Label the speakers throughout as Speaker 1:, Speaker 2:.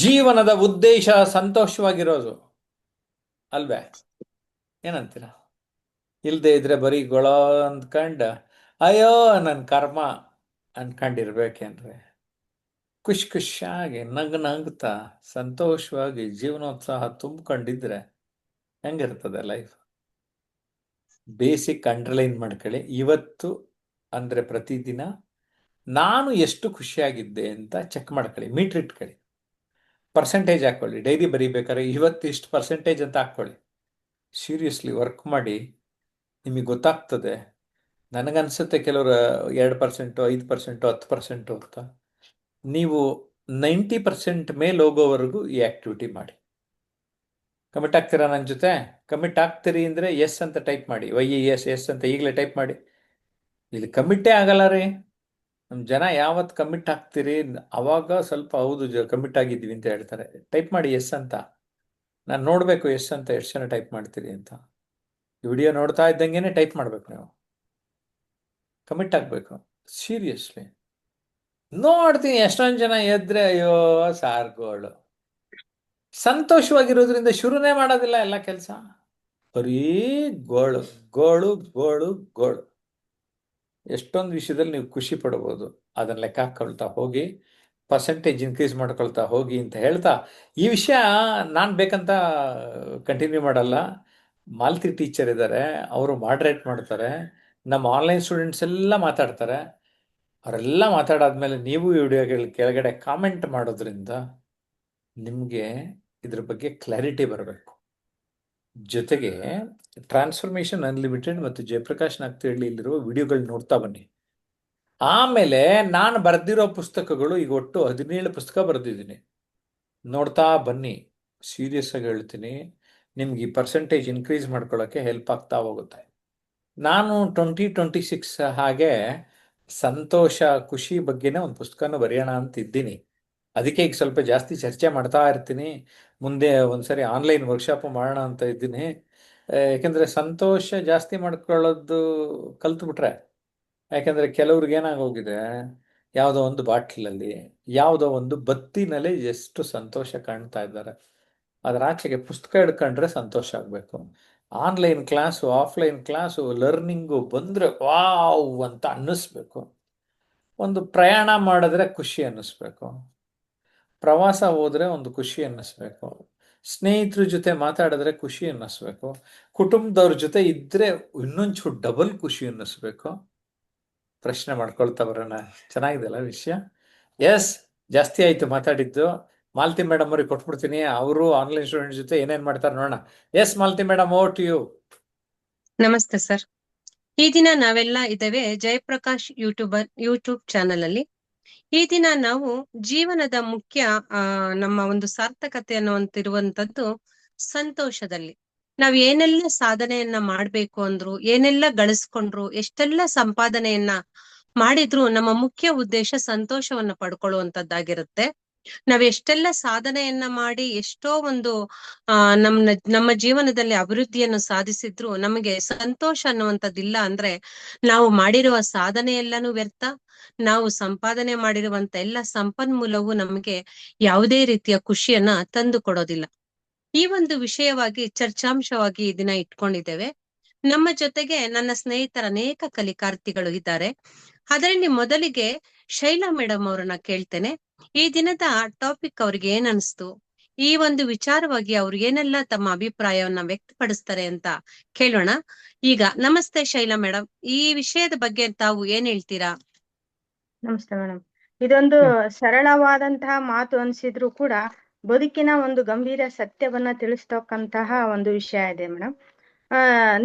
Speaker 1: ಜೀವನದ ಉದ್ದೇಶ ಸಂತೋಷವಾಗಿರೋದು ಅಲ್ವೇ? ಏನಂತೀರ? ಇಲ್ದೇ ಇದ್ರೆ ಬರೀ ಗೊಳ ಅಂದ್ಕಂಡ ಅಯ್ಯೋ ನನ್ನ ಕರ್ಮ ಅನ್ಕೊಂಡಿರ್ಬೇಕೇನ್ರಿ? ಖುಷಿಯಾಗಿ ನಗ್ತಾ ಸಂತೋಷವಾಗಿ ಜೀವನೋತ್ಸಾಹ ತುಂಬಿಕೊಂಡಿದ್ರೆ ಹೆಂಗಿರ್ತದೆ ಲೈಫ್? ಬೇಸಿಕ್ ಅಂಡರ್ಲೈನ್ ಮಾಡ್ಕೊಳ್ಳಿ. ಇವತ್ತು ಅಂದ್ರೆ ಪ್ರತಿದಿನ ನಾನು ಎಷ್ಟು ಖುಷಿಯಾಗಿದ್ದೆ ಅಂತ ಚೆಕ್ ಮಾಡ್ಕೊಳ್ಳಿ, ಮೀಟ್ರ್ ಇಟ್ಕೊಳ್ಳಿ, ಪರ್ಸೆಂಟೇಜ್ ಹಾಕೊಳ್ಳಿ. ಡೈರಿ ಬರೀಬೇಕಾದ್ರೆ ಇವತ್ತು ಇಷ್ಟು ಪರ್ಸೆಂಟೇಜ್ ಅಂತ ಹಾಕ್ಕೊಳ್ಳಿ. ಸೀರಿಯಸ್ಲಿ ವರ್ಕ್ ಮಾಡಿ, ನಿಮಗೆ ಗೊತ್ತಾಗ್ತದೆ. ನನಗನ್ಸುತ್ತೆ ಕೆಲವರು 2%, 5%, 10% ಅಂತ. ನೀವು 90% ಮೇಲೆ ಹೋಗೋವರೆಗೂ ಈ ಆಕ್ಟಿವಿಟಿ ಮಾಡಿ. ಕಮಿಟ್ ಆಗ್ತೀರಾ ನನ್ನ ಜೊತೆ? ಕಮಿಟ್ ಆಗ್ತೀರಿ ಅಂದರೆ ಎಸ್ ಅಂತ ಟೈಪ್ ಮಾಡಿ. ಎಸ್ ಅಂತ ಈಗಲೇ ಟೈಪ್ ಮಾಡಿ. ಇಲ್ಲಿ ಕಮಿಟೇ ಆಗಲ್ಲ ರೀ. ನಮ್ಮ ಜನ ಯಾವತ್ತು ಕಮಿಟ್ ಆಗ್ತೀರಿ ಅವಾಗ ಸ್ವಲ್ಪ ಹೌದು ಕಮಿಟ್ ಆಗಿದ್ದೀವಿ ಅಂತ ಹೇಳ್ತಾರೆ. ಟೈಪ್ ಮಾಡಿ ಎಸ್ ಅಂತ. ನಾನು ನೋಡಬೇಕು ಎಸ್ ಅಂತ ಎಷ್ಟು ಜನ ಟೈಪ್ ಮಾಡ್ತೀರಿ ಅಂತ. ಈ ವಿಡಿಯೋ ನೋಡ್ತಾ ಇದ್ದಂಗೆ ಟೈಪ್ ಮಾಡಬೇಕು. ನೀವು ಕಮಿಟ್ ಆಗಬೇಕು ಸೀರಿಯಸ್ಲಿ. ನೋಡ್ತೀನಿ ಎಷ್ಟೊಂದು ಜನ ಎದ್ರೆ ಅಯ್ಯೋ ಸಾರ್ಗೋಳು. ಸಂತೋಷವಾಗಿರೋದ್ರಿಂದ ಶುರುನೇ ಮಾಡೋದಿಲ್ಲ ಎಲ್ಲ ಕೆಲಸ. ಬರೀ ಗೋಳು ಗೋಳು ಗೋಳು ಗೋಳು. ಎಷ್ಟೊಂದು ವಿಷಯದಲ್ಲಿ ನೀವು ಖುಷಿ ಪಡ್ಬೋದು. ಅದನ್ನ ಲೆಕ್ಕ ಹಾಕೊಳ್ತಾ ಹೋಗಿ, ಪರ್ಸೆಂಟೇಜ್ ಇನ್ಕ್ರೀಸ್ ಮಾಡ್ಕೊಳ್ತಾ ಹೋಗಿ ಅಂತ ಹೇಳ್ತಾ, ಈ ವಿಷಯ ನಾನು ಬೇಕಂತ ಕಂಟಿನ್ಯೂ ಮಾಡಲ್ಲ. ಮಾಲತಿ ಟೀಚರ್ ಇದ್ದಾರೆ, ಅವರು ಮಾಡ್ರೇಟ್ ಮಾಡ್ತಾರೆ. ನಮ್ಮ ಆನ್ಲೈನ್ ಸ್ಟೂಡೆಂಟ್ಸ್ ಎಲ್ಲ ಮಾತಾಡ್ತಾರೆ. ಅವರೆಲ್ಲ ಮಾತಾಡಾದ್ಮೇಲೆ ನೀವು ಈ ವಿಡಿಯೋಗಳ ಕೆಳಗಡೆ ಕಾಮೆಂಟ್ ಮಾಡೋದ್ರಿಂದ ನಿಮಗೆ ಇದ್ರ ಬಗ್ಗೆ ಕ್ಲಾರಿಟಿ ಬರಬೇಕು. ಜೊತೆಗೆ ಟ್ರಾನ್ಸ್ಫಾರ್ಮೇಶನ್ ಅನ್ಲಿಮಿಟೆಡ್ ಮತ್ತು ಜಯಪ್ರಕಾಶ್ ನಾಗ್ತಿಹಳ್ಳಿ ಇಲ್ಲಿರುವ ವಿಡಿಯೋಗಳು ನೋಡ್ತಾ ಬನ್ನಿ. ಆಮೇಲೆ ನಾನು ಬರೆದಿರೋ ಪುಸ್ತಕಗಳು ಈಗ ಒಟ್ಟು 17 ಪುಸ್ತಕ ಬರೆದಿದ್ದೀನಿ. ನೋಡ್ತಾ ಬನ್ನಿ. ಸೀರಿಯಸ್ ಆಗಿ ಹೇಳ್ತೀನಿ, ನಿಮ್ಗೆ ಈ ಪರ್ಸೆಂಟೇಜ್ ಇನ್ಕ್ರೀಸ್ ಮಾಡ್ಕೊಳ್ಳೋಕ್ಕೆ ಹೆಲ್ಪ್ ಆಗ್ತಾ ಹೋಗುತ್ತೆ. ನಾನು 2026 ಹಾಗೆ ಸಂತೋಷ ಖುಷಿ ಬಗ್ಗೆನೇ ಒಂದು ಪುಸ್ತಕನ ಬರೆಯೋಣ ಅಂತ ಇದ್ದೀನಿ. ಅದಕ್ಕೆ ಈಗ ಸ್ವಲ್ಪ ಜಾಸ್ತಿ ಚರ್ಚೆ ಮಾಡ್ತಾ ಇರ್ತೀನಿ. ಮುಂದೆ ಒಂದ್ಸರಿ ಆನ್ಲೈನ್ ವರ್ಕ್ಶಾಪ್ ಮಾಡೋಣ ಅಂತ ಇದ್ದೀನಿ. ಯಾಕೆಂದರೆ ಸಂತೋಷ ಜಾಸ್ತಿ ಮಾಡ್ಕೊಳ್ಳೋದು ಕಲ್ತ್ಬಿಟ್ರೆ, ಯಾಕೆಂದರೆ ಕೆಲವ್ರಿಗೆ ಏನಾಗೋಗಿದೆ, ಯಾವುದೋ ಒಂದು ಬಾಟ್ಲಲ್ಲಿ ಯಾವುದೋ ಒಂದು ಬತ್ತಿನಲ್ಲಿ ಎಷ್ಟು ಸಂತೋಷ ಕಾಣ್ತಾ ಇದ್ದಾರೆ. ಅದರ ಆಚೆಗೆ ಪುಸ್ತಕ ಹಿಡ್ಕೊಂಡ್ರೆ ಸಂತೋಷ ಆಗಬೇಕು. Online class, offline class, learning ಬಂದರೆ ವಾವ್ ಅಂತ ಅನ್ನಿಸ್ಬೇಕು. ಒಂದು ಪ್ರಯಾಣ ಮಾಡಿದ್ರೆ ಖುಷಿ ಅನ್ನಿಸ್ಬೇಕು. ಪ್ರವಾಸ ಹೋದರೆ ಒಂದು ಖುಷಿ ಅನ್ನಿಸ್ಬೇಕು. ಸ್ನೇಹಿತರ ಜೊತೆ ಮಾತಾಡಿದ್ರೆ ಖುಷಿ ಅನ್ನಿಸ್ಬೇಕು. ಕುಟುಂಬದವ್ರ ಜೊತೆ ಇದ್ದರೆ ಇನ್ನೊಂಚೂರು ಡಬಲ್ ಖುಷಿ ಅನ್ನಿಸ್ಬೇಕು. ಪ್ರಶ್ನೆ ಮಾಡ್ಕೊಳ್ತಾ ಬರೋಣ. ಚೆನ್ನಾಗಿದೆಲ್ಲ ವಿಷಯ? ಎಸ್, ಜಾಸ್ತಿ ಆಯಿತು ಮಾತಾಡಿದ್ದು. ಮಾಲತಿ ಮೇಡಮ್ ಅವ್ರಿಗೆ ಕೊಟ್ಬಿಡ್ತೀನಿ. ಅವರು ಆನ್ಲೈನ್ ಸ್ಟೂಡೆಂಟ್ ಜೊತೆ ಏನೇನು ಮಾಡ್ತಾರೆ ನೋಡೋಣ. Yes Malathi madam, over to you.
Speaker 2: ನಮಸ್ತೆ ಸರ್. ಈ ದಿನ ನಾವೆಲ್ಲ ಇದ್ದೇವೆ ಜಯಪ್ರಕಾಶ್ ಯೂಟ್ಯೂಬ್ ಚಾನಲ್ ಅಲ್ಲಿ. ಈ ದಿನ ನಾವು ಜೀವನದ ಮುಖ್ಯ ನಮ್ಮ ಒಂದು ಸಾರ್ಥಕತೆ ಅನ್ನುವಂತಿರುವಂತದ್ದು ಸಂತೋಷದಲ್ಲಿ. ನಾವ್ ಏನೆಲ್ಲ ಸಾಧನೆಯನ್ನ ಮಾಡ್ಬೇಕು ಅಂದ್ರು, ಏನೆಲ್ಲ ಗಳಿಸ್ಕೊಂಡ್ರು, ಎಷ್ಟೆಲ್ಲ ಸಂಪಾದನೆಯನ್ನ ಮಾಡಿದ್ರು ನಮ್ಮ ಮುಖ್ಯ ಉದ್ದೇಶ ಸಂತೋಷವನ್ನ ಪಡ್ಕೊಳ್ಳುವಂತದ್ದಾಗಿರುತ್ತೆ. ನಾವ್ ಎಷ್ಟೆಲ್ಲ ಸಾಧನೆಯನ್ನ ಮಾಡಿ ಎಷ್ಟೋ ಒಂದು ನಮ್ಮ ಜೀವನದಲ್ಲಿ ಅಭಿವೃದ್ಧಿಯನ್ನು ಸಾಧಿಸಿದ್ರು ನಮಗೆ ಸಂತೋಷ ಅನ್ನುವಂಥದ್ದಿಲ್ಲ ಅಂದ್ರೆ ನಾವು ಮಾಡಿರುವ ಸಾಧನೆ ಎಲ್ಲಾನು ವ್ಯರ್ಥ. ನಾವು ಸಂಪಾದನೆ ಮಾಡಿರುವಂತ ಎಲ್ಲ ಸಂಪನ್ಮೂಲವು ನಮಗೆ ಯಾವುದೇ ರೀತಿಯ ಖುಷಿಯನ್ನ ತಂದು ಕೊಡೋದಿಲ್ಲ. ಈ ಒಂದು ವಿಷಯವಾಗಿ ಚರ್ಚಾಂಶವಾಗಿ ಈ ದಿನ ಇಟ್ಕೊಂಡಿದ್ದೇವೆ. ನಮ್ಮ ಜೊತೆಗೆ ನನ್ನ ಸ್ನೇಹಿತರ ಅನೇಕ ಕಲಿಕಾರ್ಥಿಗಳು ಇದ್ದಾರೆ. ಅದರಲ್ಲಿ ಮೊದಲಿಗೆ ಶೈಲಾ ಮೇಡಮ್ ಅವರನ್ನ ಕೇಳ್ತೇನೆ. ಈ ದಿನದ ಟಾಪಿಕ್ ಅವ್ರಿಗೆ ಏನ್ ಅನ್ಸ್ತು, ಈ ಒಂದು ವಿಚಾರವಾಗಿ ಅವ್ರು ಏನೆಲ್ಲ ತಮ್ಮ ಅಭಿಪ್ರಾಯವನ್ನ ವ್ಯಕ್ತಪಡಿಸ್ತಾರೆ ಅಂತ ಕೇಳೋಣ. ಈಗ ನಮಸ್ತೆ ಶೈಲಾ ಮೇಡಮ್, ಈ ವಿಷಯದ ಬಗ್ಗೆ ತಾವು ಏನ್ ಹೇಳ್ತೀರಾ?
Speaker 3: ನಮಸ್ತೆ ಮೇಡಮ್. ಇದೊಂದು ಸರಳವಾದಂತಹ ಮಾತು ಅನ್ಸಿದ್ರು ಕೂಡ ಬದುಕಿನ ಒಂದು ಗಂಭೀರ ಸತ್ಯವನ್ನ ತಿಳಿಸ್ತಕ್ಕಂತಹ ಒಂದು ವಿಷಯ ಇದೆ ಮೇಡಮ್.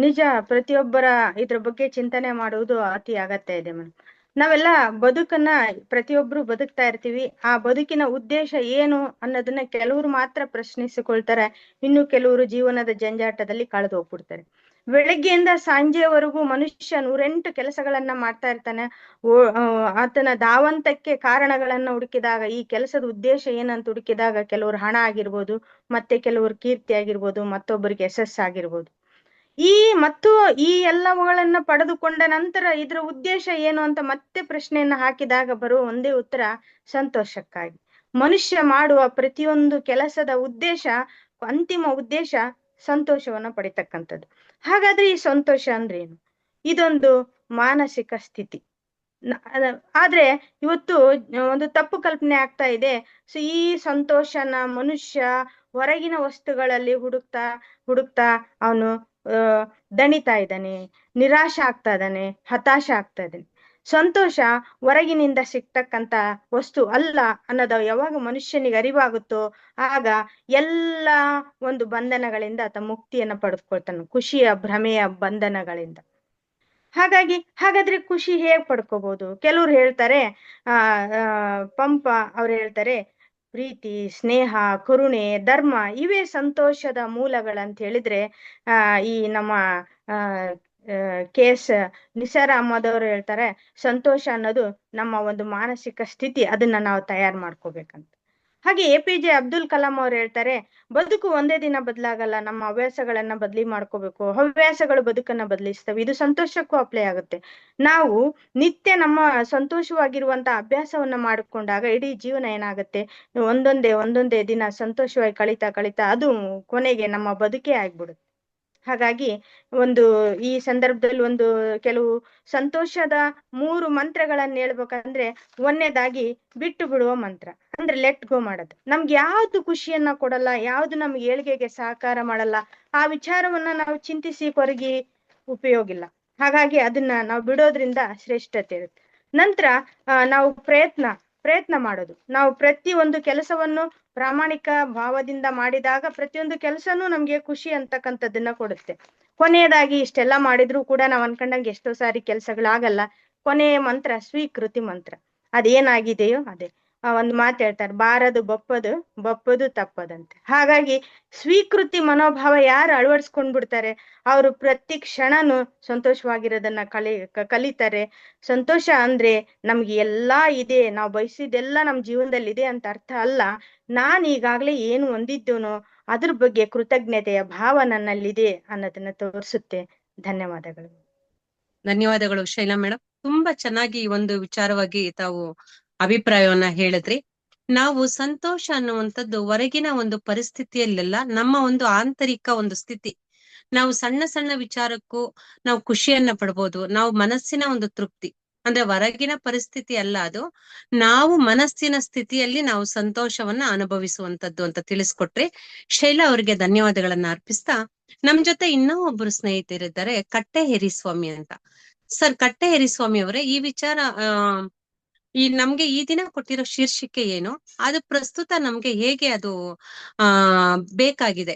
Speaker 3: ನಿಜ, ಪ್ರತಿಯೊಬ್ಬರ ಇದ್ರ ಬಗ್ಗೆ ಚಿಂತನೆ ಮಾಡುವುದು ಅತಿ ಅಗತ್ಯ ಇದೆ ಮೇಡಮ್. ನಾವೆಲ್ಲ ಬದುಕನ್ನ ಪ್ರತಿಯೊಬ್ರು ಬದುಕ್ತಾ ಇರ್ತೀವಿ. ಆ ಬದುಕಿನ ಉದ್ದೇಶ ಏನು ಅನ್ನೋದನ್ನ ಕೆಲವರು ಮಾತ್ರ ಪ್ರಶ್ನಿಸಿಕೊಳ್ತಾರೆ, ಇನ್ನು ಕೆಲವರು ಜೀವನದ ಜಂಜಾಟದಲ್ಲಿ ಕಳೆದು ಹೋಗ್ಬಿಡ್ತಾರೆ. ಬೆಳಗ್ಗೆಯಿಂದ ಸಂಜೆವರೆಗೂ ಮನುಷ್ಯ 108 ಕೆಲಸಗಳನ್ನ ಮಾಡ್ತಾ ಇರ್ತಾನೆ. ಆತನ ಧಾವಂತಕ್ಕೆ ಕಾರಣಗಳನ್ನ ಹುಡುಕಿದಾಗ, ಈ ಕೆಲಸದ ಉದ್ದೇಶ ಏನಂತ ಹುಡುಕಿದಾಗ ಕೆಲವರು ಹಣ ಆಗಿರ್ಬೋದು, ಮತ್ತೆ ಕೆಲವರು ಕೀರ್ತಿ ಆಗಿರ್ಬೋದು, ಮತ್ತೊಬ್ಬರಿಗೆ ಯಶಸ್ಸಾಗಿರ್ಬೋದು. ಈ ಎಲ್ಲವುಗಳನ್ನ ಪಡೆದುಕೊಂಡ ನಂತರ ಇದರ ಉದ್ದೇಶ ಏನು ಅಂತ ಮತ್ತೆ ಪ್ರಶ್ನೆಯನ್ನ ಹಾಕಿದಾಗ ಬರುವ ಒಂದೇ ಉತ್ತರ ಸಂತೋಷಕ್ಕಾಗಿ. ಮನುಷ್ಯ ಮಾಡುವ ಪ್ರತಿಯೊಂದು ಕೆಲಸದ ಉದ್ದೇಶ, ಅಂತಿಮ ಉದ್ದೇಶ ಸಂತೋಷವನ್ನ ಪಡಿತಕ್ಕಂಥದ್ದು. ಹಾಗಾದ್ರೆ ಈ ಸಂತೋಷ ಅಂದ್ರೆ ಏನು? ಇದೊಂದು ಮಾನಸಿಕ ಸ್ಥಿತಿ. ಆದ್ರೆ ಇವತ್ತು ಒಂದು ತಪ್ಪು ಕಲ್ಪನೆ ಆಗ್ತಾ ಇದೆ. ಸೊ ಈ ಸಂತೋಷನ ಮನುಷ್ಯ ಹೊರಗಿನ ವಸ್ತುಗಳಲ್ಲಿ ಹುಡುಕ್ತಾ ಅವನು ದಣಿತಾ ಇದ್ದಾನೆ, ನಿರಾಶೆ ಆಗ್ತಾ ಇದ್ದಾನೆ, ಹತಾಶ ಆಗ್ತಾ ಇದ್ದಾನೆ. ಸಂತೋಷ ಹೊರಗಿನಿಂದ ಸಿಗ್ತಕ್ಕಂತ ವಸ್ತು ಅಲ್ಲ ಅನ್ನೋದು ಯಾವಾಗ ಮನುಷ್ಯನಿಗೆ ಅರಿವಾಗುತ್ತೋ ಆಗ ಎಲ್ಲ ಒಂದು ಬಂಧನಗಳಿಂದ ಆತ ಮುಕ್ತಿಯನ್ನ ಪಡೆದುಕೊಳ್ತಾನೆ, ಖುಷಿಯ ಭ್ರಮೆಯ ಬಂಧನಗಳಿಂದ. ಹಾಗಾದ್ರೆ ಖುಷಿ ಹೇಗ್ ಪಡ್ಕೋಬಹುದು? ಕೆಲವ್ರು ಹೇಳ್ತಾರೆ, ಪಂಪ ಅವ್ರು ಹೇಳ್ತಾರೆ, ಪ್ರೀತಿ, ಸ್ನೇಹ, ಕರುಣೆ, ಧರ್ಮ ಇವೇ ಸಂತೋಷದ ಮೂಲಗಳಂತ ಹೇಳಿದ್ರೆ, ಈ ನಮ್ಮ KS ನಿಸಾರ್ ಅಹಮದ್ ಅವರು ಹೇಳ್ತಾರೆ, ಸಂತೋಷ ಅನ್ನೋದು ನಮ್ಮ ಒಂದು ಮಾನಸಿಕ ಸ್ಥಿತಿ, ಅದನ್ನ ನಾವು ತಯಾರು ಮಾಡ್ಕೋಬೇಕಂತ. ಹಾಗೆ APJ ಅಬ್ದುಲ್ ಕಲಾಂ ಅವ್ರು ಹೇಳ್ತಾರೆ, ಬದುಕು ಒಂದೇ ದಿನ ಬದಲಾಗಲ್ಲ, ನಮ್ಮ ಹವ್ಯಾಸಗಳನ್ನ ಬದಲಿ ಮಾಡ್ಕೋಬೇಕು, ಹವ್ಯಾಸಗಳು ಬದುಕನ್ನ ಬದಲಿಸ್ತವೆ. ಇದು ಸಂತೋಷಕ್ಕೂ ಅಪ್ಲೈ ಆಗುತ್ತೆ. ನಾವು ನಿತ್ಯ ನಮ್ಮ ಸಂತೋಷವಾಗಿರುವಂತ ಅಭ್ಯಾಸವನ್ನ ಮಾಡಿಕೊಂಡಾಗ ಇಡೀ ಜೀವನ ಏನಾಗುತ್ತೆ, ಒಂದೊಂದೇ ದಿನ ಸಂತೋಷವಾಗಿ ಕಳಿತಾ ಅದು ಕೊನೆಗೆ ನಮ್ಮ ಬದುಕೇ ಆಗ್ಬಿಡುತ್ತೆ. ಹಾಗಾಗಿ ಈ ಸಂದರ್ಭದಲ್ಲಿ ಕೆಲವು ಸಂತೋಷದ 3 ಮಂತ್ರಗಳನ್ನ ಹೇಳ್ಬೇಕಂದ್ರೆ, ಒಂದನೇದಾಗಿ ಬಿಟ್ಟು ಬಿಡುವ ಮಂತ್ರ, ಅಂದ್ರೆ ಲೆಟ್ ಗೋ ಮಾಡೋದು. ನಮ್ಗೆ ಯಾವ್ದು ಖುಷಿಯನ್ನ ಕೊಡಲ್ಲ, ಯಾವ್ದು ನಮ್ಗೆ ಏಳಿಗೆಗೆ ಸಹಕಾರ ಮಾಡಲ್ಲ, ಆ ವಿಚಾರವನ್ನ ನಾವು ಚಿಂತಿಸಿ ಕೊರಗಿ ಉಪಯೋಗ ಇಲ್ಲ. ಹಾಗಾಗಿ ಅದನ್ನ ನಾವು ಬಿಡೋದ್ರಿಂದ ಶ್ರೇಷ್ಠತೆ ಇರುತ್ತೆ. ನಂತರ ನಾವು ಪ್ರಯತ್ನ ಮಾಡೋದು. ನಾವು ಪ್ರತಿಯೊಂದು ಕೆಲಸವನ್ನು ಪ್ರಾಮಾಣಿಕ ಭಾವದಿಂದ ಮಾಡಿದಾಗ ಪ್ರತಿಯೊಂದು ಕೆಲಸನೂ ನಮ್ಗೆ ಖುಷಿ ಅಂತಕ್ಕಂಥದ್ದನ್ನ ಕೊಡುತ್ತೆ. ಕೊನೆಯದಾಗಿ ಇಷ್ಟೆಲ್ಲ ಮಾಡಿದ್ರು ಕೂಡ ನಾವ್ ಅನ್ಕೊಂಡಂಗೆ ಎಷ್ಟೋ ಸಾರಿ ಕೆಲಸಗಳಾಗಲ್ಲ. ಕೊನೆಯ ಮಂತ್ರ ಸ್ವೀಕೃತಿ ಮಂತ್ರ. ಅದೇನಾಗಿದೆಯೋ ಅದೇ. ಒಂದು ಮಾತು ಹೇಳ್ತಾರೆ, ಬಾರದು ಬಪ್ಪದು ತಪ್ಪದಂತೆ. ಹಾಗಾಗಿ ಸ್ವೀಕೃತಿ ಮನೋಭಾವ ಯಾರು ಅಳವಡಿಸ್ಕೊಂಡ್ಬಿಡ್ತಾರೆ, ಅವರು ಪ್ರತಿ ಕ್ಷಣನು ಸಂತೋಷವಾಗಿರೋದನ್ನ ಕಲಿತಾರೆ. ಸಂತೋಷ ಅಂದ್ರೆ ನಮ್ಗೆ ಎಲ್ಲಾ ಇದೆ, ನಾವು ಬಯಸಿದ್ದೆಲ್ಲ ನಮ್ ಜೀವನದಲ್ಲಿ ಇದೆ ಅಂತ ಅರ್ಥ ಅಲ್ಲ. ನಾನ್ ಈಗಾಗ್ಲೇ ಏನು ಹೊಂದಿದ್ದೇನೋ ಅದ್ರ ಬಗ್ಗೆ ಕೃತಜ್ಞತೆಯ ಭಾವ ನನ್ನಲ್ಲಿದೆ ಅನ್ನೋದನ್ನ ತೋರಿಸುತ್ತೆ. ಧನ್ಯವಾದಗಳು.
Speaker 2: ಧನ್ಯವಾದಗಳು ಶೈಲಾ ಮೇಡಮ್. ತುಂಬಾ ಚೆನ್ನಾಗಿ ಈ ಒಂದು ವಿಚಾರವಾಗಿ ತಾವು ಅಭಿಪ್ರಾಯವನ್ನ ಹೇಳಿದ್ರಿ. ನಾವು ಸಂತೋಷ ಅನ್ನುವಂಥದ್ದು ಹೊರಗಿನ ಒಂದು ಪರಿಸ್ಥಿತಿಯಲ್ಲೆಲ್ಲ ನಮ್ಮ ಒಂದು ಆಂತರಿಕ ಒಂದು ಸ್ಥಿತಿ. ನಾವು ಸಣ್ಣ ಸಣ್ಣ ವಿಚಾರಕ್ಕೂ ನಾವು ಖುಷಿಯನ್ನ ಪಡ್ಬೋದು. ನಾವು ಮನಸ್ಸಿನ ಒಂದು ತೃಪ್ತಿ, ಅಂದ್ರೆ ಹೊರಗಿನ ಪರಿಸ್ಥಿತಿ ಅಲ್ಲ ಅದು, ನಾವು ಮನಸ್ಸಿನ ಸ್ಥಿತಿಯಲ್ಲಿ ನಾವು ಸಂತೋಷವನ್ನ ಅನುಭವಿಸುವಂತದ್ದು ಅಂತ ತಿಳಿಸ್ಕೊಟ್ರಿ. ಶೈಲಾ ಅವರಿಗೆ ಧನ್ಯವಾದಗಳನ್ನ ಅರ್ಪಿಸ್ತಾ, ನಮ್ ಜೊತೆ ಇನ್ನೂ ಒಬ್ಬರು ಸ್ನೇಹಿತರಿದ್ದಾರೆ, ಕಟ್ಟೆ ಹೇರಿಸ್ವಾಮಿ ಅಂತ. ಸರ್, ಕಟ್ಟೆ ಹೇರಿಸ್ವಾಮಿ ಅವರೇ, ಈ ವಿಚಾರ ನಮ್ಗೆ ಈ ದಿನ ಕೊಟ್ಟಿರೋ ಶೀರ್ಷಿಕೆ ಏನು, ಅದು ಪ್ರಸ್ತುತ ನಮ್ಗೆ ಹೇಗೆ ಅದು ಬೇಕಾಗಿದೆ,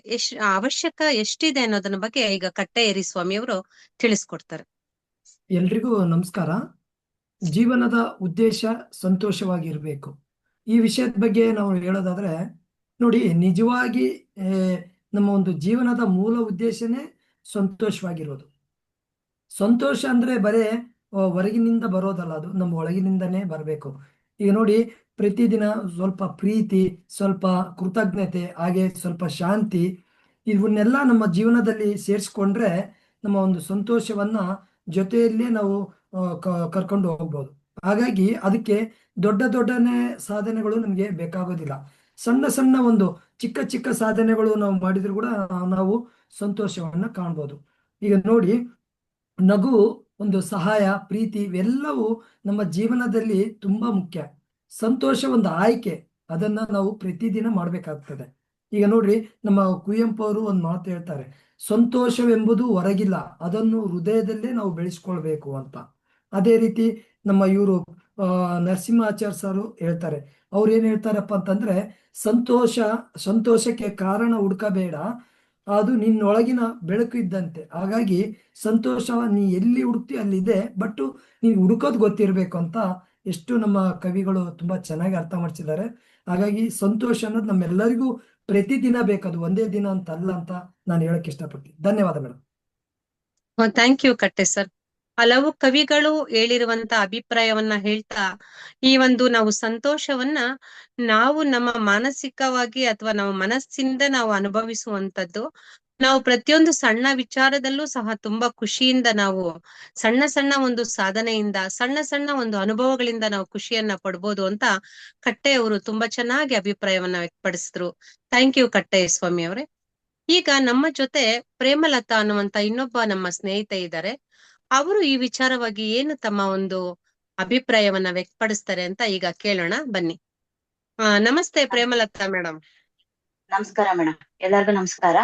Speaker 2: ಅವಶ್ಯಕ ಎಷ್ಟಿದೆ ಅನ್ನೋದನ್ನ ಬಗ್ಗೆ ಈಗ ಕಟ್ಟೆ ಹೇರಿಸ್ವಾಮಿ ಅವರು ತಿಳಿಸ್ಕೊಡ್ತಾರೆ.
Speaker 4: ಎಲ್ರಿಗೂ ನಮಸ್ಕಾರ. ಜೀವನದ ಉದ್ದೇಶ ಸಂತೋಷವಾಗಿರ್ಬೇಕು. ಈ ವಿಷಯದ ಬಗ್ಗೆ ನಾವು ಹೇಳೋದಾದ್ರೆ, ನೋಡಿ, ನಿಜವಾಗಿ ನಮ್ಮ ಒಂದು ಜೀವನದ ಮೂಲ ಉದ್ದೇಶನೇ ಸಂತೋಷವಾಗಿರೋದು. ಸಂತೋಷ ಅಂದ್ರೆ ಬರೇ ಹೊರಗಿನಿಂದ ಬರೋದಲ್ಲ, ಅದು ನಮ್ಮ ಒಳಗಿನಿಂದನೇ ಬರಬೇಕು. ಈಗ ನೋಡಿ, ಪ್ರತಿದಿನ ಸ್ವಲ್ಪ ಪ್ರೀತಿ, ಸ್ವಲ್ಪ ಕೃತಜ್ಞತೆ, ಹಾಗೆ ಸ್ವಲ್ಪ ಶಾಂತಿ, ಇವನ್ನೆಲ್ಲ ನಮ್ಮ ಜೀವನದಲ್ಲಿ ಸೇರಿಸ್ಕೊಂಡ್ರೆ ನಮ್ಮ ಒಂದು ಸಂತೋಷವನ್ನ ಜೊತೆಯಲ್ಲೇ ನಾವು ಕರ್ಕೊಂಡು ಹೋಗ್ಬೋದು. ಹಾಗಾಗಿ ಅದಕ್ಕೆ ದೊಡ್ಡನೇ ಸಾಧನೆಗಳು ನಮಗೆ ಬೇಕಾಗೋದಿಲ್ಲ. ಸಣ್ಣ ಸಣ್ಣ ಒಂದು ಚಿಕ್ಕ ಸಾಧನೆಗಳು ನಾವು ಮಾಡಿದ್ರು ಕೂಡ ನಾವು ಸಂತೋಷವನ್ನ ಕಾಣ್ಬೋದು. ಈಗ ನೋಡಿ, ನಗು, ಒಂದು ಸಹಾಯ, ಪ್ರೀತಿ ಇವೆಲ್ಲವೂ ನಮ್ಮ ಜೀವನದಲ್ಲಿ ತುಂಬಾ ಮುಖ್ಯ. ಸಂತೋಷ ಒಂದು ಆಯ್ಕೆ, ಅದನ್ನ ನಾವು ಪ್ರತಿದಿನ ಮಾಡ್ಬೇಕಾಗ್ತದೆ. ಈಗ ನೋಡ್ರಿ, ನಮ್ಮ ಕುವೆಂಪು ಅವರು ಒಂದು ಮಾತು ಹೇಳ್ತಾರೆ, ಸಂತೋಷವೆಂಬುದು ಹೊರಗಿಲ್ಲ, ಅದನ್ನು ಹೃದಯದಲ್ಲೇ ನಾವು ಬೆಳೆಸ್ಕೊಳ್ಬೇಕು ಅಂತ. ಅದೇ ರೀತಿ ನಮ್ಮ ಇವರು ನರಸಿಂಹಾಚಾರ್ಯ ಸರ್ ಹೇಳ್ತಾರೆ. ಅವ್ರು ಏನ್ ಹೇಳ್ತಾರಪ್ಪ ಅಂತಂದ್ರೆ, ಸಂತೋಷಕ್ಕೆ ಕಾರಣ ಹುಡುಕಬೇಡ, ಅದು ನಿನ್ನೊಳಗಿನ ಬೆಳಕು ಇದ್ದಂತೆ. ಹಾಗಾಗಿ ಸಂತೋಷ ನೀ ಎಲ್ಲಿ ಹುಡುಕ್ತಿ ಅಲ್ಲಿದೆ, ಬಟ್ ನೀನು ಹುಡುಕೋದು ಗೊತ್ತಿರ್ಬೇಕು ಅಂತ ಎಷ್ಟು ನಮ್ಮ ಕವಿಗಳು ತುಂಬಾ ಚೆನ್ನಾಗಿ ಅರ್ಥ ಮಾಡಿಸಿದ್ದಾರೆ. ಹಾಗಾಗಿ ಸಂತೋಷ ಅನ್ನೋದು ನಮ್ಮೆಲ್ಲರಿಗೂ ಪ್ರತಿದಿನ ಬೇಕದು, ಒಂದೇ ದಿನ ಅಂತ ಅಲ್ಲ ಅಂತ ನಾನು ಹೇಳಕ್ ಇಷ್ಟಪಡ್ತೀನಿ. ಧನ್ಯವಾದ ಮೇಡಮ್.
Speaker 2: ಥ್ಯಾಂಕ್ ಯು ಕಟ್ಟೆ ಸರ್. ಹಲವು ಕವಿಗಳು ಹೇಳಿರುವಂತ ಅಭಿಪ್ರಾಯವನ್ನ ಹೇಳ್ತಾ, ಈ ಒಂದು ನಾವು ಸಂತೋಷವನ್ನ ನಾವು ನಮ್ಮ ಮಾನಸಿಕವಾಗಿ ಅಥವಾ ನಮ್ಮ ಮನಸ್ಸಿಂದ ನಾವು ಅನುಭವಿಸುವಂತದ್ದು, ನಾವು ಪ್ರತಿಯೊಂದು ಸಣ್ಣ ವಿಚಾರದಲ್ಲೂ ಸಹ ತುಂಬಾ ಖುಷಿಯಿಂದ ನಾವು ಸಣ್ಣ ಸಣ್ಣ ಒಂದು ಸಾಧನೆಯಿಂದ ಸಣ್ಣ ಸಣ್ಣ ಒಂದು ಅನುಭವಗಳಿಂದ ನಾವು ಖುಷಿಯನ್ನ ಪಡ್ಬೋದು ಅಂತ ಕಟ್ಟೆಯವರು ತುಂಬಾ ಚೆನ್ನಾಗಿ ಅಭಿಪ್ರಾಯವನ್ನ ವ್ಯಕ್ತಪಡಿಸಿದ್ರು. ಥ್ಯಾಂಕ್ ಯು ಕಟ್ಟೆಯ ಸ್ವಾಮಿ ಅವರೇ. ಈಗ ನಮ್ಮ ಜೊತೆ ಪ್ರೇಮಲತಾ ಅನ್ನುವಂತ ಇನ್ನೊಬ್ಬ ನಮ್ಮ ಸ್ನೇಹಿತೆ ಇದ್ದಾರೆ. ಅವರು ಈ ವಿಚಾರವಾಗಿ ಏನು ತಮ್ಮ ಒಂದು ಅಭಿಪ್ರಾಯವನ್ನ ವ್ಯಕ್ತಪಡಿಸ್ತಾರೆ ಅಂತ ಈಗ ಕೇಳೋಣ ಬನ್ನಿ. ನಮಸ್ತೆ ಪ್ರೇಮಲತಾ ಮೇಡಮ್.
Speaker 5: ನಮಸ್ಕಾರ ಮೇಡಮ್, ಎಲ್ಲರಿಗೂ ನಮಸ್ಕಾರ.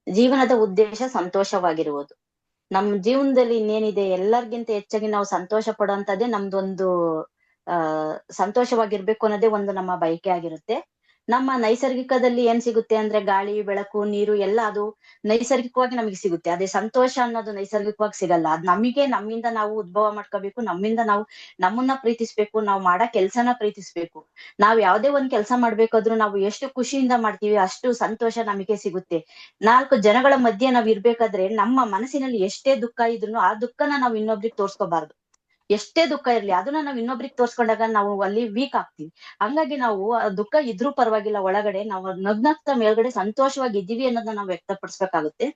Speaker 5: ಜೀವನದ ಉದ್ದೇಶ ಸಂತೋಷವಾಗಿರುವುದು. ನಮ್ಮ ಜೀವನದಲ್ಲಿ ಇನ್ನೇನಿದೆ, ಎಲ್ಲರಿಗಿಂತ ಹೆಚ್ಚಾಗಿ ನಾವು ಸಂತೋಷ ಪಡುವಂತದ್ದೇ ನಮ್ದೊಂದು ಸಂತೋಷವಾಗಿರ್ಬೇಕು ಅನ್ನೋದೇ ಒಂದು ನಮ್ಮ ಬಯಕೆ ಆಗಿರುತ್ತೆ. ನಮ್ಮ ನೈಸರ್ಗಿಕದಲ್ಲಿ ಏನ್ ಸಿಗುತ್ತೆ ಅಂದ್ರೆ ಗಾಳಿ, ಬೆಳಕು, ನೀರು ಎಲ್ಲ ಅದು ನೈಸರ್ಗಿಕವಾಗಿ ನಮಗೆ ಸಿಗುತ್ತೆ. ಅದೇ ಸಂತೋಷ ಅನ್ನೋದು ನೈಸರ್ಗಿಕವಾಗಿ ಸಿಗಲ್ಲ. ಅದ್ ನಮ್ಮಿಂದ ನಾವು ಉದ್ಭವ ಮಾಡ್ಕೋಬೇಕು, ನಮ್ಮಿಂದ ನಾವು ನಮ್ಮನ್ನ ಪ್ರೀತಿಸ್ಬೇಕು, ನಾವು ಮಾಡೋ ಕೆಲ್ಸನ ಪ್ರೀತಿಸ್ಬೇಕು. ನಾವ್ ಯಾವ್ದೇ ಒಂದ್ ಕೆಲ್ಸ ಮಾಡ್ಬೇಕಾದ್ರೂ ನಾವು ಎಷ್ಟು ಖುಷಿಯಿಂದ ಮಾಡ್ತೀವಿ ಅಷ್ಟು ಸಂತೋಷ ನಮಗೆ ಸಿಗುತ್ತೆ. 4 ಜನಗಳ ಮಧ್ಯೆ ನಾವ್ ಇರ್ಬೇಕಾದ್ರೆ ನಮ್ಮ ಮನಸ್ಸಿನಲ್ಲಿ ಎಷ್ಟೇ ದುಃಖ ಇದ್ರು ಆ ದುಃಖನ ನಾವು ಇನ್ನೊಬ್ರಿಗೆ ತೋರ್ಸ್ಕೋಬಾರ್ದು. ಎಷ್ಟೇ ದುಃಖ ಇರ್ಲಿ ಅದನ್ನ ನಾವ್ ಇನ್ನೊಬ್ರಿಗೆ ತೋರ್ಸ್ಕೊಂಡಾಗ ನಾವು ಅಲ್ಲಿ ವೀಕ್ ಆಗ್ತೀವಿ. ಹಂಗಾಗಿ ನಾವು ದುಃಖ ಇದ್ರೂ ಪರವಾಗಿಲ್ಲ, ಒಳಗಡೆ ನಾವು ನಗ್ನಗ್ತಾ ಮೇಲ್ಗಡೆ ಸಂತೋಷವಾಗಿ ಇದ್ದೀವಿ ಅನ್ನೋದನ್ನ ನಾವು ವ್ಯಕ್ತಪಡಿಸ್ಬೇಕಾಗುತ್ತೆ.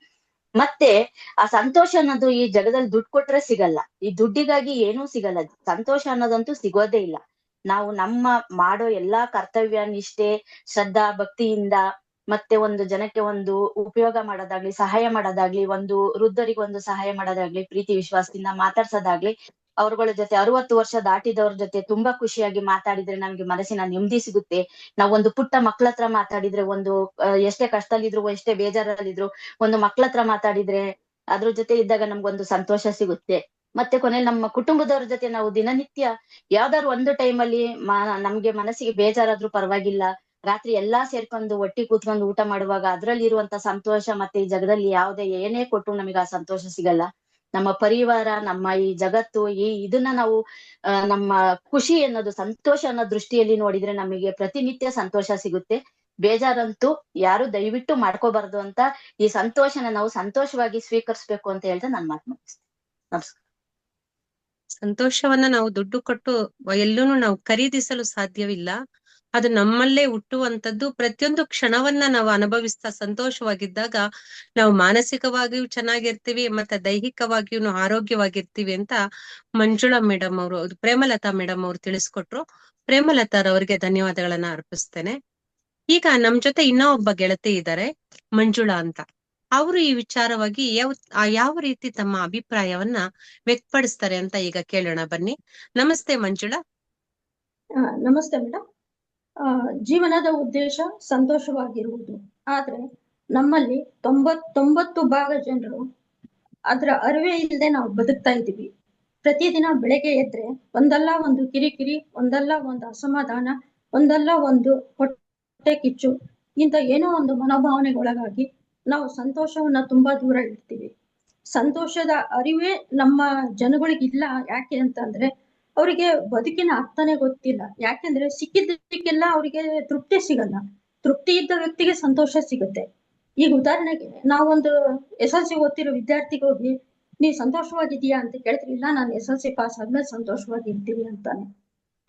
Speaker 5: ಮತ್ತೆ ಆ ಸಂತೋಷ ಅನ್ನೋದು ಈ ಜಗದಲ್ಲಿ ದುಡ್ಡು ಕೊಟ್ರೆ ಸಿಗಲ್ಲ. ಈ ದುಡ್ಡಿಗಾಗಿ ಏನೂ ಸಿಗಲ್ಲ. ಸಂತೋಷ ಅನ್ನೋದಂತೂ ಸಿಗೋದೇ ಇಲ್ಲ. ನಾವು ನಮ್ಮ ಮಾಡೋ ಎಲ್ಲಾ ಕರ್ತವ್ಯ ನಿಷ್ಠೆ, ಶ್ರದ್ಧಾ, ಭಕ್ತಿಯಿಂದ ಮತ್ತೆ ಒಂದು ಜನಕ್ಕೆ ಒಂದು ಉಪಯೋಗ ಮಾಡೋದಾಗ್ಲಿ, ಸಹಾಯ ಮಾಡೋದಾಗ್ಲಿ, ಒಂದು ವೃದ್ಧರಿಗೆ ಒಂದು ಸಹಾಯ ಮಾಡೋದಾಗ್ಲಿ, ಪ್ರೀತಿ ವಿಶ್ವಾಸದಿಂದ ಮಾತಾಡ್ಸೋದಾಗ್ಲಿ, ಅವ್ರಗಳ ಜೊತೆ 60 ವರ್ಷ ದಾಟಿದವ್ರ ಜೊತೆ ತುಂಬಾ ಖುಷಿಯಾಗಿ ಮಾತಾಡಿದ್ರೆ ನಮ್ಗೆ ಮನಸ್ಸಿನ ನೆಮ್ಮದಿ ಸಿಗುತ್ತೆ. ನಾವ್ ಒಂದು ಪುಟ್ಟ ಮಕ್ಳ ಹತ್ರ ಮಾತಾಡಿದ್ರೆ ಒಂದು ಎಷ್ಟೇ ಕಷ್ಟದಲ್ಲಿದ್ರು, ಎಷ್ಟೇ ಬೇಜಾರಲ್ಲಿದ್ರು ಒಂದು ಮಕ್ಳ ಹತ್ರ ಮಾತಾಡಿದ್ರೆ ಅದ್ರ ಜೊತೆ ಇದ್ದಾಗ ನಮ್ಗೊಂದು ಸಂತೋಷ ಸಿಗುತ್ತೆ. ಮತ್ತೆ ಕೊನೆಯಲ್ಲಿ ನಮ್ಮ ಕುಟುಂಬದವ್ರ ಜೊತೆ ನಾವು ದಿನನಿತ್ಯ ಯಾವ್ದಾದ್ರು ಒಂದು ಟೈಮಲ್ಲಿ ನಮ್ಗೆ ಮನಸ್ಸಿಗೆ ಬೇಜಾರಾದ್ರೂ ಪರವಾಗಿಲ್ಲ, ರಾತ್ರಿ ಎಲ್ಲಾ ಸೇರ್ಕೊಂಡು ಒಟ್ಟಿಗೆ ಕೂತ್ಕೊಂಡು ಊಟ ಮಾಡುವಾಗ ಅದ್ರಲ್ಲಿ ಇರುವಂತ ಸಂತೋಷ ಮತ್ತೆ ಈ ಜಗದಲ್ಲಿ ಏನೇ ಕೊಟ್ರು ನಮಗೆ ಆ ಸಂತೋಷ ಸಿಗಲ್ಲ. ನಮ್ಮ ಪರಿವಾರ, ನಮ್ಮ ಈ ಜಗತ್ತು, ಇದನ್ನ ನಾವು ನಮ್ಮ ಖುಷಿ ಅನ್ನೋದು, ಸಂತೋಷ ಅನ್ನೋ ದೃಷ್ಟಿಯಲ್ಲಿ ನೋಡಿದ್ರೆ ನಮಗೆ ಪ್ರತಿನಿತ್ಯ ಸಂತೋಷ ಸಿಗುತ್ತೆ. ಬೇಜಾರಂತೂ ಯಾರು ದಯವಿಟ್ಟು ಮಾಡ್ಕೋಬಾರ್ದು ಅಂತ ಈ ಸಂತೋಷನ ನಾವು ಸಂತೋಷವಾಗಿ ಸ್ವೀಕರಿಸ್ಬೇಕು ಅಂತ ಹೇಳ್ತಾ ನಾನು ಮಾತು ಮುಗಿಸ್ತೇನೆ. ನಮಸ್ಕಾರ.
Speaker 2: ಸಂತೋಷವನ್ನ ನಾವು ದುಡ್ಡು ಕೊಟ್ಟು ಎಲ್ಲೂನು ನಾವು ಖರೀದಿಸಲು ಸಾಧ್ಯವಿಲ್ಲ. ಅದು ನಮ್ಮಲ್ಲೇ ಹುಟ್ಟುವಂತದ್ದು. ಪ್ರತಿಯೊಂದು ಕ್ಷಣವನ್ನ ನಾವು ಅನುಭವಿಸ್ತಾ ಸಂತೋಷವಾಗಿದ್ದಾಗ ನಾವು ಮಾನಸಿಕವಾಗಿಯೂ ಚೆನ್ನಾಗಿರ್ತೀವಿ, ಮತ್ತೆ ದೈಹಿಕವಾಗಿಯೂ ಆರೋಗ್ಯವಾಗಿರ್ತೀವಿ ಅಂತ ಮಂಜುಳಾ ಮೇಡಮ್ ಅವರು, ಪ್ರೇಮಲತಾ ಮೇಡಮ್ ಅವರು ತಿಳಿಸ್ಕೊಟ್ರು. ಪ್ರೇಮಲತಾರವರಿಗೆ ಧನ್ಯವಾದಗಳನ್ನ ಅರ್ಪಿಸ್ತೇನೆ. ಈಗ ನಮ್ ಜೊತೆ ಇನ್ನೂ ಒಬ್ಬ ಗೆಳತಿ ಇದ್ದಾರೆ, ಮಂಜುಳಾ ಅಂತ. ಅವರು ಈ ವಿಚಾರವಾಗಿ ಯಾವ ರೀತಿ ತಮ್ಮ ಅಭಿಪ್ರಾಯವನ್ನ ವ್ಯಕ್ತಪಡಿಸ್ತಾರೆ ಅಂತ ಈಗ ಕೇಳೋಣ ಬನ್ನಿ. ನಮಸ್ತೆ ಮಂಜುಳಾ.
Speaker 6: ನಮಸ್ತೆ ಮೇಡಮ್. ಜೀವನದ ಉದ್ದೇಶ ಸಂತೋಷವಾಗಿರುವುದು. ಆದ್ರೆ ನಮ್ಮಲ್ಲಿ 99 ಭಾಗ ಜನರು ಅದ್ರ ಅರಿವೇ ಇಲ್ಲದೆ ನಾವು ಬದುಕ್ತಾ ಇದ್ದೀವಿ. ಪ್ರತಿದಿನ ಬೆಳಗ್ಗೆ ಎದ್ರೆ ಒಂದಲ್ಲ ಒಂದು ಕಿರಿಕಿರಿ, ಒಂದಲ್ಲ ಒಂದು ಅಸಮಾಧಾನ, ಒಂದಲ್ಲ ಒಂದು ಹೊಟ್ಟೆ ಕಿಚ್ಚು, ಇಂಥ ಏನೋ ಒಂದು ಮನೋಭಾವನೆಗೊಳಗಾಗಿ ನಾವು ಸಂತೋಷವನ್ನ ತುಂಬಾ ದೂರ ಇಡ್ತೀವಿ. ಸಂತೋಷದ ಅರಿವೇ ನಮ್ಮ ಜನಗಳಿಗಿಲ್ಲ. ಯಾಕೆ ಅಂತಂದ್ರೆ ಅವರಿಗೆ ಬದುಕಿನ ಅರ್ಥನೇ ಗೊತ್ತಿಲ್ಲ. ಯಾಕೆಂದ್ರೆ ಸಿಕ್ಕಿದ್ದಕ್ಕೆಲ್ಲ ಅವರಿಗೆ ತೃಪ್ತಿ ಸಿಗಲ್ಲ. ತೃಪ್ತಿ ಇದ್ದ ವ್ಯಕ್ತಿಗೆ ಸಂತೋಷ ಸಿಗುತ್ತೆ. ಈಗ ಉದಾಹರಣೆಗೆ ನಾವೊಂದು SLC ಓದ್ತಿರೋ ವಿದ್ಯಾರ್ಥಿಗೆ ಹೋಗಿ ನೀ ಸಂತೋಷವಾಗಿದೀಯಾ ಅಂತ ಕೇಳಿದ್ರೆ, ಇಲ್ಲ ನಾನು SLC ಪಾಸ್ ಆದ್ಮೇಲೆ ಸಂತೋಷವಾಗಿರ್ತೀನಿ ಅಂತಾನೆ.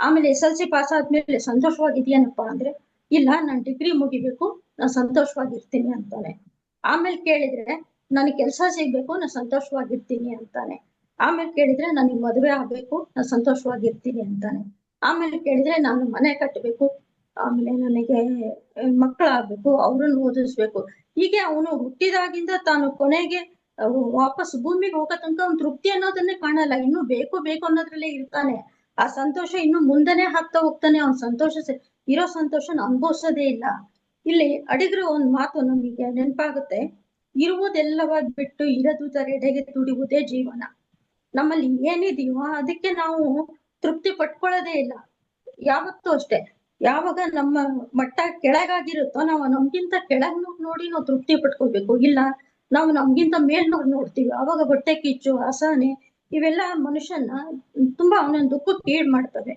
Speaker 6: ಆಮೇಲೆ SLC ಪಾಸ್ ಆದ್ಮೇಲೆ ಸಂತೋಷವಾಗಿದೆಯೇನಪ್ಪಾ ಅಂದ್ರೆ, ಇಲ್ಲ ನಾನು ಡಿಗ್ರಿ ಮುಗಿಬೇಕು, ನಾನು ಸಂತೋಷವಾಗಿರ್ತೀನಿ ಅಂತಾನೆ. ಆಮೇಲೆ ಕೇಳಿದ್ರೆ ನನಗೆ ಕೆಲಸ ಸಿಗ್ಬೇಕು, ನಾನು ಸಂತೋಷವಾಗಿರ್ತೀನಿ ಅಂತಾನೆ. ಆಮೇಲೆ ಕೇಳಿದ್ರೆ ನನಗೆ ಮದುವೆ ಆಗ್ಬೇಕು, ನಾನು ಸಂತೋಷವಾಗಿರ್ತೀನಿ ಅಂತಾನೆ. ಆಮೇಲೆ ಕೇಳಿದ್ರೆ ನಾನು ಮನೆ ಕಟ್ಟಬೇಕು, ಆಮೇಲೆ ನನಗೆ ಮಕ್ಕಳಾಗ್ಬೇಕು, ಅವ್ರನ್ನ ಓದಿಸ್ಬೇಕು. ಹೀಗೆ ಅವನು ಹುಟ್ಟಿದಾಗಿಂದ ತಾನು ಕೊನೆಗೆ ವಾಪಸ್ ಭೂಮಿಗೆ ಹೋಗೋ ತನಕ ಅವ್ನು ತೃಪ್ತಿ ಅನ್ನೋದನ್ನೇ ಕಾಣಲ್ಲ. ಇನ್ನು ಬೇಕು ಬೇಕು ಅನ್ನೋದ್ರಲ್ಲೇ ಇರ್ತಾನೆ. ಆ ಸಂತೋಷ ಇನ್ನು ಮುಂದೆನೆ ಹಾಕ್ತಾ ಹೋಗ್ತಾನೆ. ಅವ್ನ ಸಂತೋಷ ಇರೋ ಸಂತೋಷನ ಅನುಭವಿಸೋದೇ ಇಲ್ಲ. ಇಲ್ಲಿ ಅಡಿಗರು ಒಂದ್ ಮಾತು ನಮಗೆ ನೆನಪಾಗುತ್ತೆ, ಇರುವುದೆಲ್ಲವಾಗಿ ಬಿಟ್ಟು ಇರದುದರೆಡೆಗೆ ತುಡಿಯುವುದೇ ಜೀವನ. ನಮ್ಮಲ್ಲಿ ಏನಿದೆಯೋ ಅದಕ್ಕೆ ನಾವು ತೃಪ್ತಿ ಪಟ್ಕೊಳ್ಳೋದೇ ಇಲ್ಲ ಯಾವತ್ತೂ ಅಷ್ಟೇ. ಯಾವಾಗ ನಮ್ಮ ಮಟ್ಟ ಕೆಳಗಾಗಿರುತ್ತೋ ನಾವು ನಮ್ಗಿಂತ ಕೆಳಗ್ ನೋಡಿ ನಾವು ತೃಪ್ತಿ ಪಟ್ಕೋಬೇಕು. ಇಲ್ಲ ನಾವು ನಮ್ಗಿಂತ ಮೇಲ್ ನೋಡ್ತೀವಿ, ಅವಾಗ ಹೊಟ್ಟೆ ಕಿಚ್ಚು, ಅಸಹನೆ ಇವೆಲ್ಲ ಮನುಷ್ಯನ ತುಂಬಾ ಅವನ ದುಃಖಕ್ಕೆ ಈಡ್ ಮಾಡ್ತವೆ.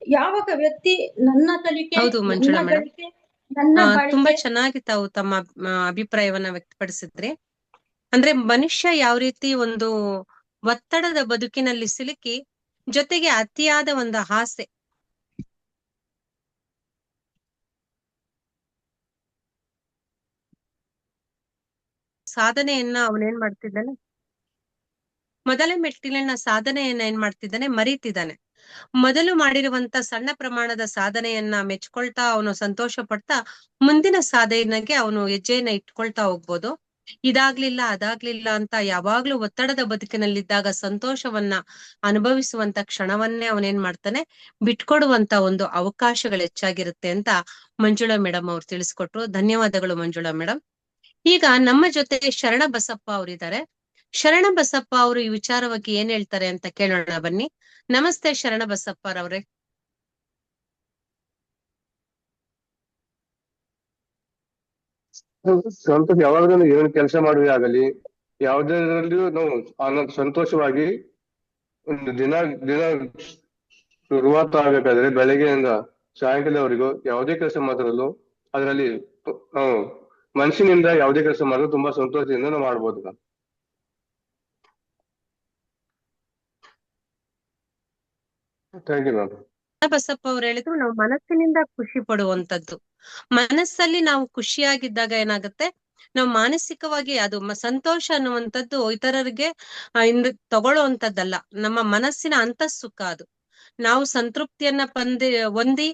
Speaker 6: ಯಾವಾಗ ವ್ಯಕ್ತಿ ನನ್ನ ಕಲಿಕೆ,
Speaker 2: ಹೌದು
Speaker 6: ನನ್ನ
Speaker 2: ಮಂಜುಳಾ ಮೇಡಮ್,
Speaker 6: ಗಳಿಕೆ, ನನ್ನ
Speaker 2: ತುಂಬಾ
Speaker 6: ಬಾಳಿಕೆ.
Speaker 2: ಚೆನ್ನಾಗಿ ತಾವು ತಮ್ಮ ಅಭಿಪ್ರಾಯವನ್ನ ವ್ಯಕ್ತಪಡಿಸಿದ್ರಿ. ಅಂದ್ರೆ ಮನುಷ್ಯ ಯಾವ ರೀತಿ ಒಂದು ಒತ್ತಡದ ಬದುಕಿನಲ್ಲಿ ಸಿಲುಕಿ, ಜೊತೆಗೆ ಅತಿಯಾದ ಒಂದು ಆಸೆ, ಸಾಧನೆಯನ್ನ ಅವನೇನ್ ಮಾಡ್ತಿದ್ದಾನೆ, ಮೊದಲ ಮೆಟ್ಟಿಲಿನ ಸಾಧನೆಯನ್ನ ಏನ್ ಮಾಡ್ತಿದ್ದಾನೆ, ಮರೀತಿದ್ದಾನೆ. ಮೊದಲು ಮಾಡಿರುವಂತ ಸಣ್ಣ ಪ್ರಮಾಣದ ಸಾಧನೆಯನ್ನ ಮೆಚ್ಕೊಳ್ತಾ ಅವನು ಸಂತೋಷ ಪಡ್ತಾ ಮುಂದಿನ ಸಾಧನೆಗೆ ಅವನು ಹೆಜ್ಜೆಯನ್ನ ಇಟ್ಕೊಳ್ತಾ ಹೋಗ್ಬೋದು. ಇದಾಗ್ಲಿಲ್ಲ ಅದಾಗ್ಲಿಲ್ಲ ಅಂತ ಯಾವಾಗ್ಲೂ ಒತ್ತಡದ ಬದುಕಿನಲ್ಲಿದ್ದಾಗ ಸಂತೋಷವನ್ನ ಅನುಭವಿಸುವಂತ ಕ್ಷಣವನ್ನೇ ಅವನೇನ್ ಮಾಡ್ತಾನೆ, ಬಿಟ್ಕೊಡುವಂತ ಒಂದು ಅವಕಾಶಗಳು ಹೆಚ್ಚಾಗಿರುತ್ತೆ ಅಂತ ಮಂಜುಳಾ ಮೇಡಮ್ ಅವ್ರು ತಿಳಿಸ್ಕೊಟ್ರು. ಧನ್ಯವಾದಗಳು ಮಂಜುಳಾ ಮೇಡಮ್. ಈಗ ನಮ್ಮ ಜೊತೆ ಶರಣ ಬಸಪ್ಪ ಅವರಿದ್ದಾರೆ. ಶರಣ ಬಸಪ್ಪ ಅವರು ಈ ವಿಚಾರವಾಗಿ ಏನ್ ಹೇಳ್ತಾರೆ ಅಂತ ಕೇಳೋಣ ಬನ್ನಿ. ನಮಸ್ತೆ ಶರಣ ಬಸಪ್ಪರವ್ರೆ.
Speaker 7: ಸಂತೋಷ ಯಾವಾಗಲೂ ಏನು ಕೆಲಸ ಮಾಡುವ ಆಗಲಿ ಯಾವುದರಲ್ಲಿಯೂ ನಾವು ಸಂತೋಷವಾಗಿ ಒಂದು ದಿನ ಶುರುವಾತ ಆಗ್ಬೇಕಾದ್ರೆ ಬೆಳಗ್ಗೆಯಿಂದ ಸಾಯಂಕಾಲವರೆಗೂ ಯಾವುದೇ ಕೆಲಸ ಮಾಡಿರಲು ಅದರಲ್ಲಿ ನಾವು ಮನಸ್ಸಿನಿಂದ ಯಾವುದೇ ಕೆಲಸ ಮಾಡಿದ್ರು ತುಂಬಾ ಸಂತೋಷದಿಂದ ನಾವು ಮಾಡ್ಬೋದು. Thank you ma'am.
Speaker 2: ಬಸಪ್ಪ ಅವ್ರು ಹೇಳಿದ್ರು ನಾವು ಮನಸ್ಸಿನಿಂದ ಖುಷಿ ಪಡುವಂತದ್ದು. ಮನಸ್ಸಲ್ಲಿ ನಾವು ಖುಷಿಯಾಗಿದ್ದಾಗ ಏನಾಗುತ್ತೆ, ನಾವು ಮಾನಸಿಕವಾಗಿ ಅದು ಸಂತೋಷ ಅನ್ನುವಂಥದ್ದು ಇತರರಿಗೆ ತಗೊಳ್ಳುವಂತದ್ದಲ್ಲ, ನಮ್ಮ ಮನಸ್ಸಿನ ಅಂತಃಸುಖ ಅದು. ನಾವು ಸಂತೃಪ್ತಿಯನ್ನ ಹೊಂದಿ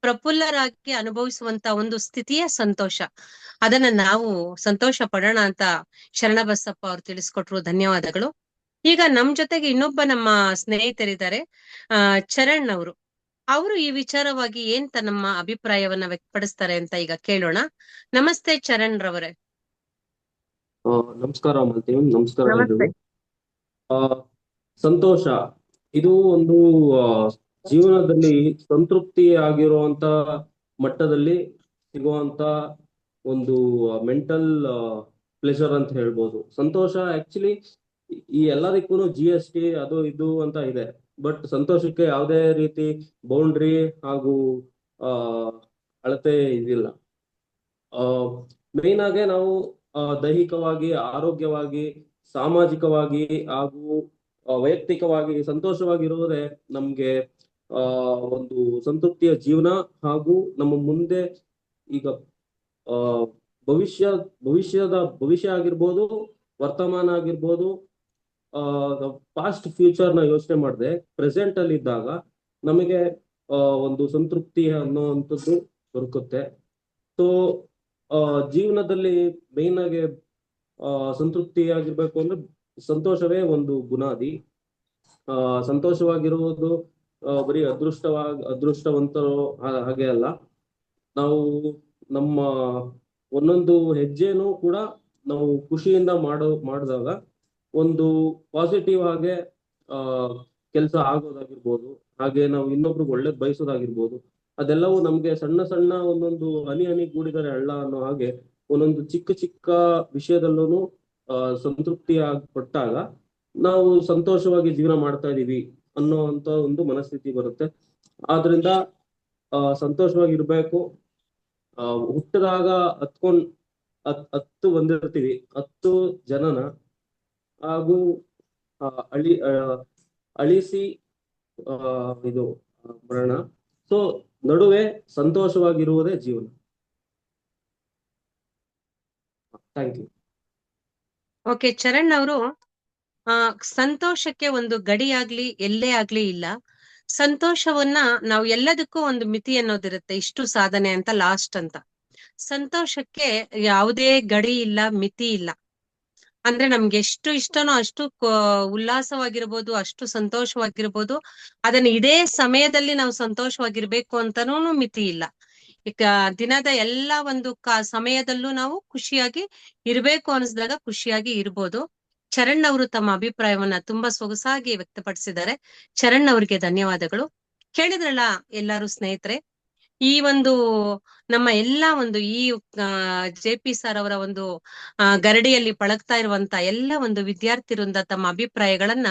Speaker 2: ಪ್ರಫುಲ್ಲರಾಗಿ ಅನುಭವಿಸುವಂತ ಒಂದು ಸ್ಥಿತಿಯೇ ಸಂತೋಷ. ಅದನ್ನ ನಾವು ಸಂತೋಷ ಪಡೋಣ ಅಂತ ಶರಣಬಸಪ್ಪ ಅವ್ರು ತಿಳಿಸ್ಕೊಟ್ರು. ಧನ್ಯವಾದಗಳು. ಈಗ ನಮ್ ಜೊತೆಗೆ ಇನ್ನೊಬ್ಬ ನಮ್ಮ ಸ್ನೇಹಿತರಿದ್ದಾರೆ, ಚರಣ್ ಅವರು. ಅವರು ಈ ವಿಚಾರವಾಗಿ ನಮ್ಮ ಅಭಿಪ್ರಾಯವನ್ನ ವ್ಯಕ್ತಪಡಿಸ್ತಾರೆ ಅಂತ ಈಗ ಕೇಳೋಣ. ನಮಸ್ತೆ ಚರಣ್ ರವರೇ.
Speaker 8: ನಮಸ್ಕಾರ ಮಾಲತಿ, ನಮಸ್ಕಾರ ಎಲ್ರಿಗೂ. ಸಂತೋಷ ಇದು ಒಂದು ಜೀವನದಲ್ಲಿ ಸಂತೃಪ್ತಿ ಆಗಿರುವಂತ ಮಟ್ಟದಲ್ಲಿ ಸಿಗುವಂತ ಒಂದು ಮೆಂಟಲ್ ಪ್ಲೆಷರ್ ಅಂತ ಹೇಳ್ಬೋದು. ಸಂತೋಷ ಆಕ್ಚುಲಿ ಈ ಎಲ್ಲದಕ್ಕೂ GST ಅದು ಇದು ಅಂತ ಇದೆ, ಬಟ್ ಸಂತೋಷಕ್ಕೆ ಯಾವುದೇ ರೀತಿ ಬೌಂಡ್ರಿ ಹಾಗೂ ಅಳತೆ ಇದಿಲ್ಲ. ಮೇನ್ ಆಗಿ ನಾವು ದೈಹಿಕವಾಗಿ, ಆರೋಗ್ಯವಾಗಿ, ಸಾಮಾಜಿಕವಾಗಿ ಹಾಗೂ ವೈಯಕ್ತಿಕವಾಗಿ ಸಂತೋಷವಾಗಿರುವುದೇ ನಮ್ಗೆ ಒಂದು ಸಂತೃಪ್ತಿಯ ಜೀವನ. ಹಾಗೂ ನಮ್ಮ ಮುಂದೆ ಈಗ ಭವಿಷ್ಯ ಆಗಿರ್ಬೋದು, ವರ್ತಮಾನ ಆಗಿರ್ಬೋದು, ಪಾಸ್ಟ್ ಫ್ಯೂಚರ್ ನ ಯೋಚನೆ ಮಾಡದೆ ಪ್ರೆಸೆಂಟ್ ಅಲ್ಲಿ ಇದ್ದಾಗ ನಮಗೆ ಒಂದು ಸಂತೃಪ್ತಿ ಅನ್ನೋವಂಥದ್ದು ದೊರಕುತ್ತೆ. ಸೊ ಜೀವನದಲ್ಲಿ ಮೇನ್ ಆಗಿ ಸಂತೃಪ್ತಿ ಆಗಿರ್ಬೇಕು ಅಂದ್ರೆ ಸಂತೋಷವೇ ಒಂದು ಬುನಾದಿ. ಸಂತೋಷವಾಗಿರುವುದು ಬರೀ ಅದೃಷ್ಟವಂತರು ಹಾಗೆ ಅಲ್ಲ, ನಾವು ನಮ್ಮ ಒಂದೊಂದು ಹೆಜ್ಜೆನೂ ಕೂಡ ನಾವು ಖುಷಿಯಿಂದ ಮಾಡಿದಾಗ ಒಂದು ಪಾಸಿಟಿವ್ ಆಗಿ ಕೆಲಸ ಆಗೋದಾಗಿರ್ಬೋದು, ಹಾಗೆ ನಾವು ಇನ್ನೊಬ್ರಿಗೆ ಒಳ್ಳೇದ್ ಬಯಸೋದಾಗಿರ್ಬೋದು, ಅದೆಲ್ಲವೂ ನಮ್ಗೆ ಸಣ್ಣ ಸಣ್ಣ ಒಂದೊಂದು ಹನಿ ಗೂಡಿದರೆ ಹಳ್ಳ ಅನ್ನೋ ಹಾಗೆ ಒಂದೊಂದು ಚಿಕ್ಕ ವಿಷಯದಲ್ಲೂ ಸಂತೃಪ್ತಿ ಪಟ್ಟಾಗ ನಾವು ಸಂತೋಷವಾಗಿ ಜೀವನ ಮಾಡ್ತಾ ಇದೀವಿ ಅನ್ನೋಂತ ಒಂದು ಮನಸ್ಥಿತಿ ಬರುತ್ತೆ. ಆದ್ರಿಂದ ಸಂತೋಷವಾಗಿರ್ಬೇಕು. ಹುಟ್ಟಿದಾಗ ಹತ್ತು ಬಂದಿರ್ತೀವಿ, 10 ಜನನ ಹಾಗೂ ಅಳಿಸಿ ಇದು ಮರಣ. ಸೊ ನಡುವೆ ಸಂತೋಷವಾಗಿರುವುದೇ ಜೀವನ. Thank you.
Speaker 2: ಓಕೆ ಚರಣ್ ಅವರು, ಸಂತೋಷಕ್ಕೆ ಒಂದು ಗಡಿಯಾಗ್ಲಿ ಎಲ್ಲೇ ಆಗ್ಲಿ ಇಲ್ಲ. ಸಂತೋಷವನ್ನ ನಾವು ಎಲ್ಲದಕ್ಕೂ ಒಂದು ಮಿತಿ ಅನ್ನೋದಿರುತ್ತೆ, ಇಷ್ಟು ಸಾಧನೆ ಅಂತ ಲಾಸ್ಟ್ ಅಂತ. ಸಂತೋಷಕ್ಕೆ ಯಾವುದೇ ಗಡಿ ಇಲ್ಲ, ಮಿತಿ ಇಲ್ಲ. ಅಂದ್ರೆ ನಮ್ಗೆ ಎಷ್ಟು ಇಷ್ಟನೋ ಅಷ್ಟು ಉಲ್ಲಾಸವಾಗಿರ್ಬೋದು, ಅಷ್ಟು ಸಂತೋಷವಾಗಿರ್ಬೋದು. ಅದನ್ನ ಇದೇ ಸಮಯದಲ್ಲಿ ನಾವು ಸಂತೋಷವಾಗಿರ್ಬೇಕು ಅಂತಾನೂ ಮಿತಿ ಇಲ್ಲ. ಈಗ ದಿನದ ಎಲ್ಲಾ ಒಂದು ಸಮಯದಲ್ಲೂ ನಾವು ಖುಷಿಯಾಗಿ ಇರ್ಬೇಕು ಅನ್ಸ್ದಾಗ ಖುಷಿಯಾಗಿ ಇರ್ಬೋದು. ಚರಣ್ ಅವರು ತಮ್ಮ ಅಭಿಪ್ರಾಯವನ್ನ ತುಂಬಾ ಸೊಗಸಾಗಿ ವ್ಯಕ್ತಪಡಿಸಿದ್ದಾರೆ. ಚರಣ್ ಅವರಿಗೆ ಧನ್ಯವಾದಗಳು. ಕೇಳಿದ್ರಲ್ಲ ಎಲ್ಲಾರು ಸ್ನೇಹಿತರೆ, ಈ ಒಂದು ನಮ್ಮ ಎಲ್ಲಾ ಒಂದು ಈ JP ಸರ್ ಅವರ ಒಂದು ಗರಡಿಯಲ್ಲಿ ಪಳಗ್ತಾ ಇರುವಂತ ಎಲ್ಲ ಒಂದು ವಿದ್ಯಾರ್ಥಿ ವೃಂದ ತಮ್ಮ ಅಭಿಪ್ರಾಯಗಳನ್ನ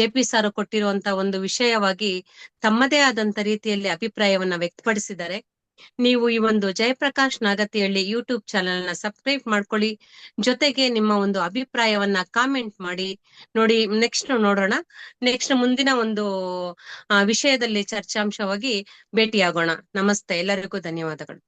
Speaker 2: JP ಸರ್ ಕೊಟ್ಟಿರುವಂತ ಒಂದು ವಿಷಯವಾಗಿ ತಮ್ಮದೇ ಆದಂತ ರೀತಿಯಲ್ಲಿ ಅಭಿಪ್ರಾಯವನ್ನ ವ್ಯಕ್ತಪಡಿಸಿದ್ದಾರೆ. ನೀವು ಈ ಒಂದು ಜಯಪ್ರಕಾಶ್ ನಾಗತಿಹಳ್ಳಿ ಯೂಟ್ಯೂಬ್ ಚಾನೆಲ್ ನ ಸಬ್ಸ್ಕ್ರೈಬ್ ಮಾಡ್ಕೊಳ್ಳಿ. ಜೊತೆಗೆ ನಿಮ್ಮ ಒಂದು ಅಭಿಪ್ರಾಯವನ್ನ ಕಾಮೆಂಟ್ ಮಾಡಿ ನೋಡಿ. ನೆಕ್ಸ್ಟ್ ನೋಡೋಣ, ನೆಕ್ಸ್ಟ್ ಮುಂದಿನ ಒಂದು ವಿಷಯದಲ್ಲಿ ಚರ್ಚಾಂಶವಾಗಿ ಭೇಟಿಯಾಗೋಣ. ನಮಸ್ತೆ, ಎಲ್ಲರಿಗೂ ಧನ್ಯವಾದಗಳು.